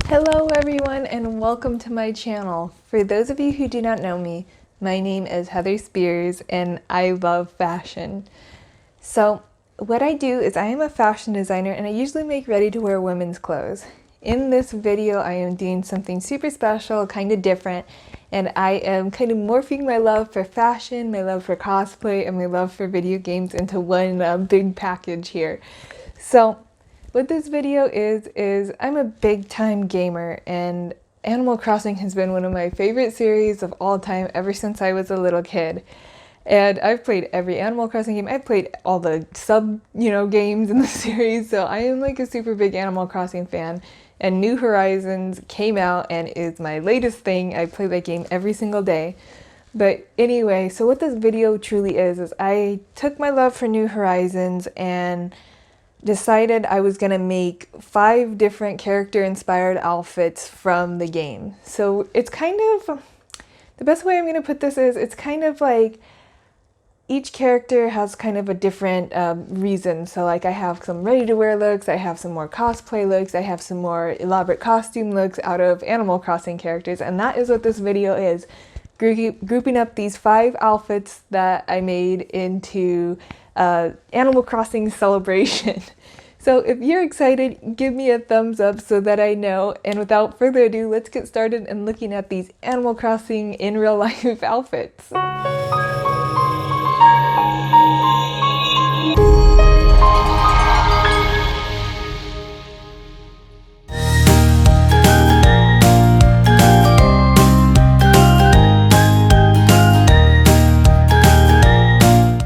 Hello everyone and welcome to my channel. For those of you who do not know me, my name is Heather Spears and I love fashion. So what I do is I am a fashion designer and I usually make ready-to-wear women's clothes. In this video I am doing something super special, kind of different, and I am kind of morphing my love for fashion, my love for cosplay, and my love for video games into one big package here. So what this video is I'm a big time gamer and Animal Crossing has been one of my favorite series of all time ever since I was a little kid. And I've played every Animal Crossing game. I've played all the games in the series, so I am like a super big Animal Crossing fan. And New Horizons came out and is my latest thing. I play that game every single day. But anyway, so what this video truly is I took my love for New Horizons and decided I was gonna make 5 different character inspired outfits from the game. So it's kind of, the best way I'm gonna put this is, it's kind of like each character has kind of a different reason. So like I have some ready-to-wear looks, I have some more cosplay looks, I have some more elaborate costume looks out of Animal Crossing characters, and that is what this video is. Grouping up these 5 outfits that I made into Animal Crossing celebration. So if you're excited, give me a thumbs up so that I know. And without further ado, let's get started and looking at these Animal Crossing in real life outfits.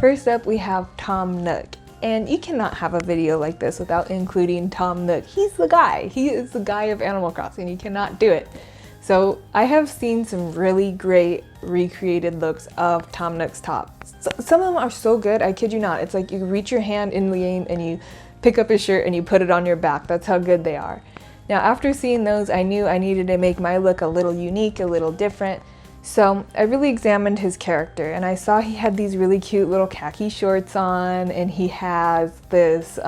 First up, we have Tom Nook. And you cannot have a video like this without including Tom Nook. He's the guy. He is the guy of Animal Crossing. You cannot do it. So I have seen some really great recreated looks of Tom Nook's top. Some of them are so good, I kid you not. It's like you reach your hand in the game and you pick up his shirt and you put it on your back. That's how good they are. Now after seeing those, I knew I needed to make my look a little unique, a little different. So I really examined his character and I saw he had these really cute little khaki shorts on and he has this,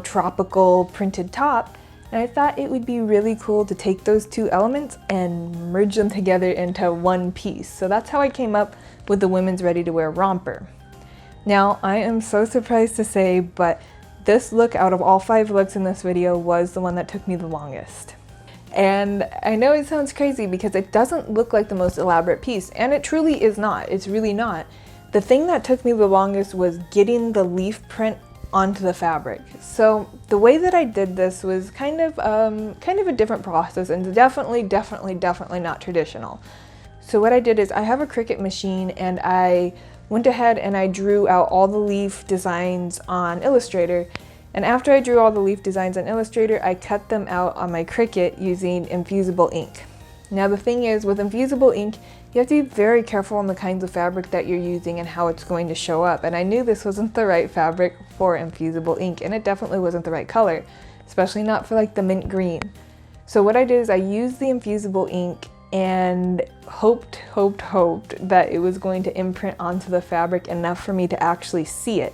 tropical printed top. And I thought it would be really cool to take those 2 elements and merge them together into one piece. So that's how I came up with the women's ready-to-wear romper. Now I am so surprised to say, but this look out of all 5 looks in this video was the one that took me the longest. And I know it sounds crazy because it doesn't look like the most elaborate piece, and it truly is not. It's really not. The thing that took me the longest was getting the leaf print onto the fabric. So the way that I did this was kind of a different process and definitely not traditional. So what I did is I have a Cricut machine and I went ahead and I drew out all the leaf designs on Illustrator. And after I drew all the leaf designs on Illustrator, I cut them out on my Cricut using infusible ink. Now the thing is, with infusible ink, you have to be very careful on the kinds of fabric that you're using and how it's going to show up. And I knew this wasn't the right fabric for infusible ink, and it definitely wasn't the right color, especially not for like the mint green. So what I did is I used the infusible ink and hoped that it was going to imprint onto the fabric enough for me to actually see it.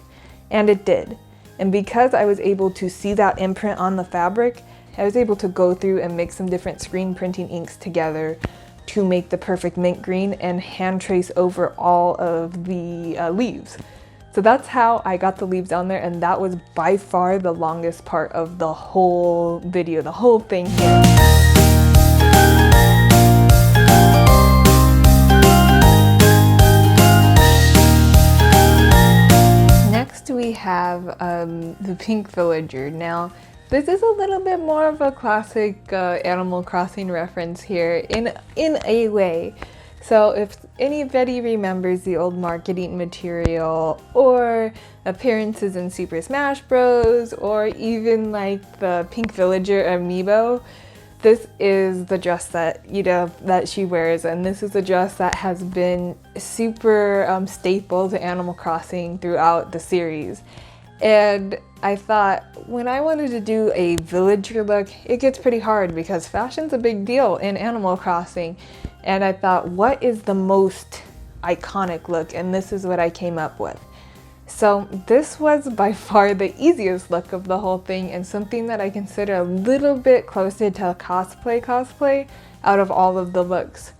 And it did. And because I was able to see that imprint on the fabric, I was able to go through and mix some different screen printing inks together to make the perfect mint green and hand trace over all of the leaves. So that's how I got the leaves on there, and that was by far the longest part of the whole video, the whole thing here. We have the pink villager. Now this is a little bit more of a classic Animal Crossing reference here in a way. So if anybody remembers the old marketing material or appearances in Super Smash Bros, or even like the pink villager amiibo, this is the dress that that she wears, and this is a dress that has been super staple to Animal Crossing throughout the series. And I thought when I wanted to do a villager look, it gets pretty hard because fashion's a big deal in Animal Crossing. And I thought, what is the most iconic look? And this is what I came up with. So this was by far the easiest look of the whole thing, and something that I consider a little bit closer to cosplay out of all of the looks.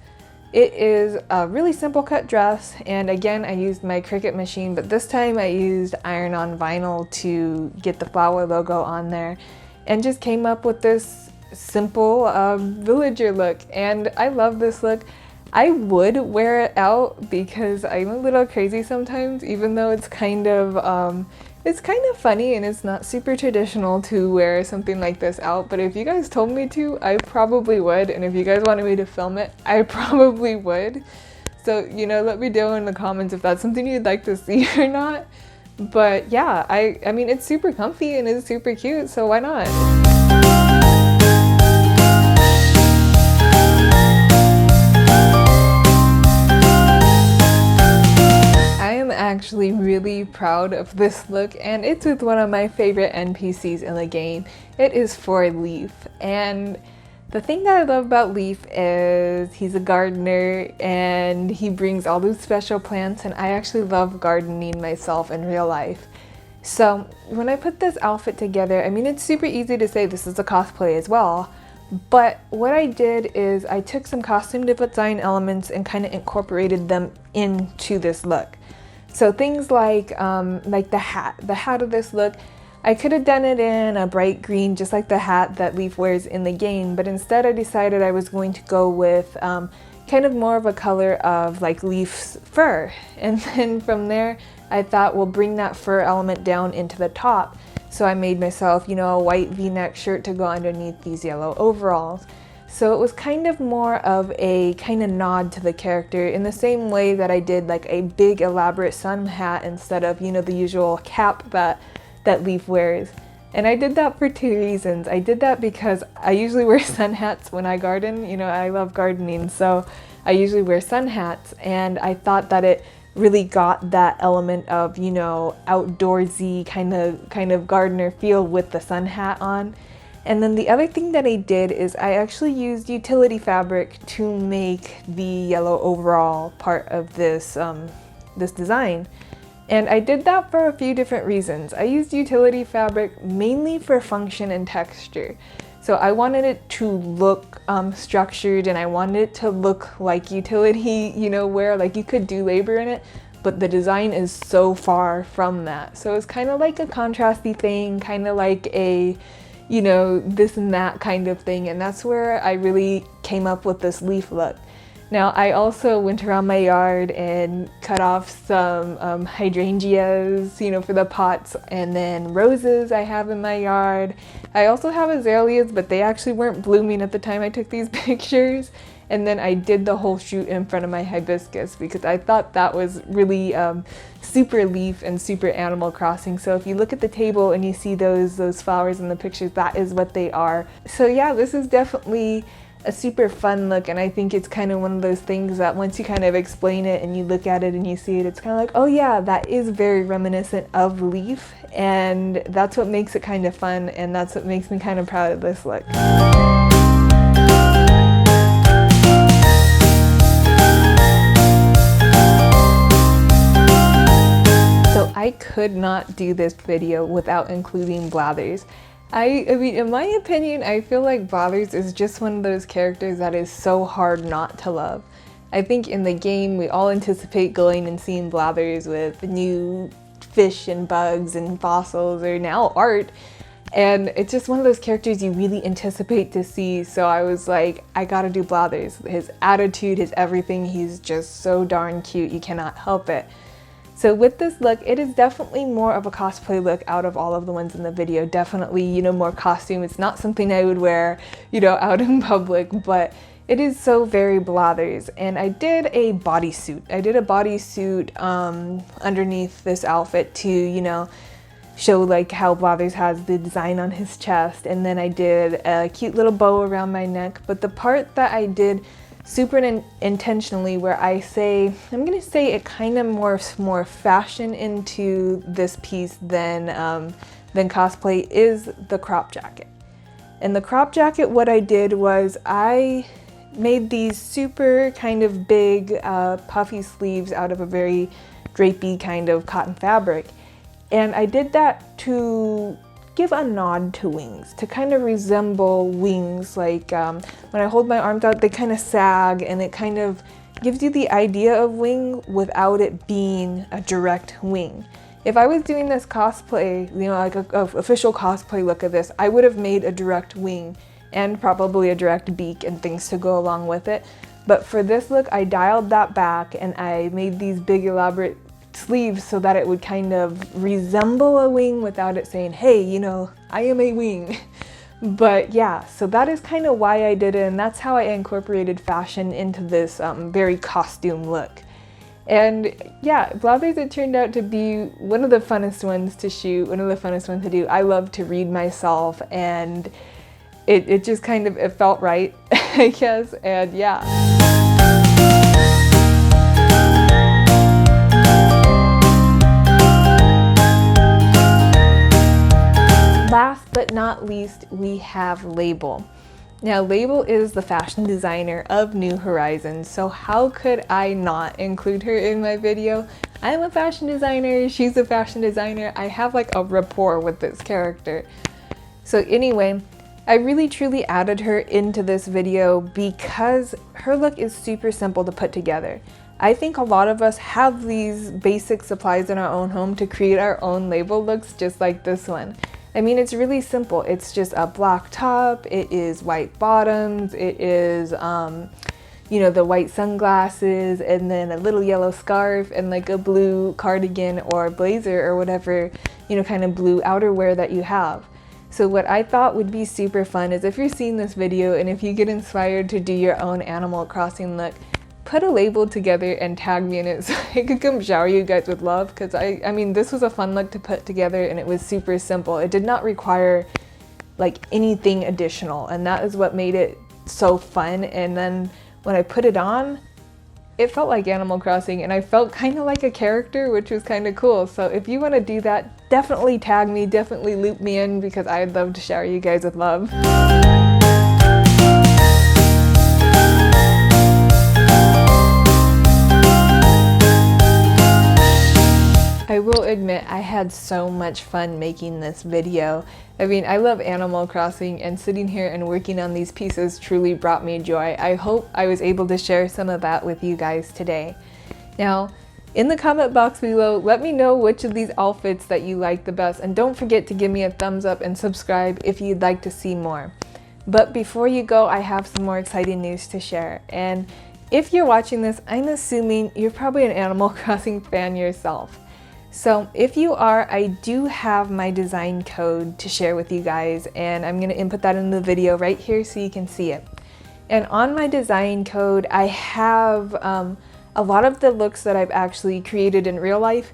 It is a really simple cut dress, and again I used my Cricut machine, but this time I used iron-on vinyl to get the flower logo on there, and just came up with this simple villager look. And I love this look. I would wear it out because I'm a little crazy sometimes, even though it's kind of funny and it's not super traditional to wear something like this out. But if you guys told me to, I probably would. And if you guys wanted me to film it, I probably would. So, you know, let me know in the comments if that's something you'd like to see or not. But yeah, I mean, it's super comfy and it's super cute, so why not? Actually really proud of this look, and it's with one of my favorite NPCs in the game. It is for Leif, and the thing that I love about Leif is he's a gardener and he brings all those special plants, and I actually love gardening myself in real life. So when I put this outfit together, I mean, it's super easy to say this is a cosplay as well, but what I did is I took some costume design elements and kind of incorporated them into this look. So things like the hat of this look, I could have done it in a bright green, just like the hat that Leif wears in the game, but instead I decided I was going to go with kind of more of a color of like Leif's fur. And then from there, I thought we'll bring that fur element down into the top. So I made myself, you know, a white V-neck shirt to go underneath these yellow overalls. So it was kind of more of a kind of nod to the character, in the same way that I did like a big elaborate sun hat instead of, you know, the usual cap that Leif wears. And I did that for two reasons. I did that because I usually wear sun hats when I garden. You know, I love gardening, so I usually wear sun hats, and I thought that it really got that element of, you know, outdoorsy kind of gardener feel with the sun hat on. And then the other thing that I did is I actually used utility fabric to make the yellow overall part of this this design. And I did that for a few different reasons. I used utility fabric mainly for function and texture. So I wanted it to look structured, and I wanted it to look like utility, you know, where like you could do labor in it, but the design is so far from that. So it's kind of like a contrasty thing, kind of like a, you know, this and that kind of thing, and that's where I really came up with this Leif look. Now I also went around my yard and cut off some hydrangeas, you know, for the pots, and then roses I have in my yard. I also have azaleas, but they actually weren't blooming at the time I took these pictures. And then I did the whole shoot in front of my hibiscus because I thought that was really super Leif and super Animal Crossing. So if you look at the table and you see those flowers in the pictures, that is what they are. So yeah, this is definitely a super fun look, and I think it's kind of one of those things that once you kind of explain it and you look at it and you see it, it's kind of like, oh yeah, that is very reminiscent of Leif, and that's what makes it kind of fun, and that's what makes me kind of proud of this look. I could not do this video without including Blathers. I mean, in my opinion, I feel like Blathers is just one of those characters that is so hard not to love. I think in the game, we all anticipate going and seeing Blathers with new fish and bugs and fossils, or now art. And it's just one of those characters you really anticipate to see. So I was like, I gotta do Blathers. His attitude, his everything, he's just so darn cute, you cannot help it. So with this look, it is definitely more of a cosplay look out of all of the ones in the video. Definitely, you know, more costume. It's not something I would wear, you know, out in public, but it is so very Blathers. And I did a bodysuit. I did a bodysuit underneath this outfit to, you know, show like how Blathers has the design on his chest. And then I did a cute little bow around my neck. But the part that I did super intentionally, where I'm gonna say it kind of morphs more fashion into this piece than cosplay, is the crop jacket. And the crop jacket, what I did was I made these super kind of big puffy sleeves out of a very drapey kind of cotton fabric. And I did that to give a nod to wings, to kind of resemble wings. Like when I hold my arms out, they kind of sag, and it kind of gives you the idea of wing without it being a direct wing. If I was doing this cosplay, you know, like a official cosplay look of this, I would have made a direct wing and probably a direct beak and things to go along with it. But for this look, I dialed that back and I made these big elaborate sleeves so that it would kind of resemble a wing without it saying, hey, you know, I am a wing. But yeah, so that is kind of why I did it, and that's how I incorporated fashion into this very costume look. And yeah, Blathers, it turned out to be one of the funnest ones to shoot, one of the funnest ones to do. I love to read myself, and it just kind of, it felt right, I guess, and yeah. Last but not least, we have Label. Now, Label is the fashion designer of New Horizons, so how could I not include her in my video? I'm a fashion designer, she's a fashion designer, I have like a rapport with this character. So anyway, I really truly added her into this video because her look is super simple to put together. I think a lot of us have these basic supplies in our own home to create our own Label looks just like this one. I mean, it's really simple. It's just a black top, it is white bottoms, it is, you know, the white sunglasses, and then a little yellow scarf and like a blue cardigan or blazer or whatever, you know, kind of blue outerwear that you have. So what I thought would be super fun is if you're seeing this video and if you get inspired to do your own Animal Crossing look, put a Label together and tag me in it so I could come shower you guys with love, because I mean, this was a fun look to put together and it was super simple. It did not require like anything additional, and that is what made it so fun. And then when I put it on, it felt like Animal Crossing and I felt kind of like a character, which was kind of cool. So if you want to do that, definitely tag me, definitely loop me in, because I'd love to shower you guys with love. I will admit I had so much fun making this video. I mean, I love Animal Crossing, and sitting here and working on these pieces truly brought me joy. I hope I was able to share some of that with you guys today. Now, in the comment box below, let me know which of these outfits that you like the best, and don't forget to give me a thumbs up and subscribe if you'd like to see more. But before you go, I have some more exciting news to share. And if you're watching this, I'm assuming you're probably an Animal Crossing fan yourself. So if you are, I do have my design code to share with you guys, and I'm going to input that in the video right here so you can see it. And on my design code, I have a lot of the looks that I've actually created in real life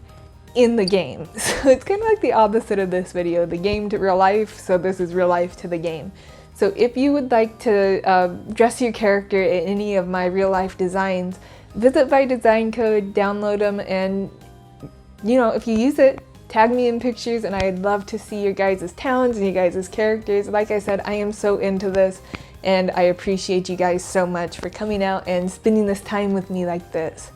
in the game. So it's kind of like the opposite of this video, the game to real life, so this is real life to the game. So if you would like to dress your character in any of my real life designs, visit my design code, download them, and you know, if you use it, tag me in pictures, and I'd love to see your guys' towns and your guys' characters. Like I said, I am so into this, and I appreciate you guys so much for coming out and spending this time with me like this.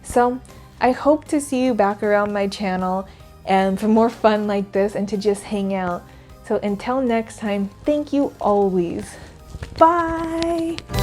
So I hope to see you back around my channel and for more fun like this and to just hang out. So until next time, thank you always. Bye!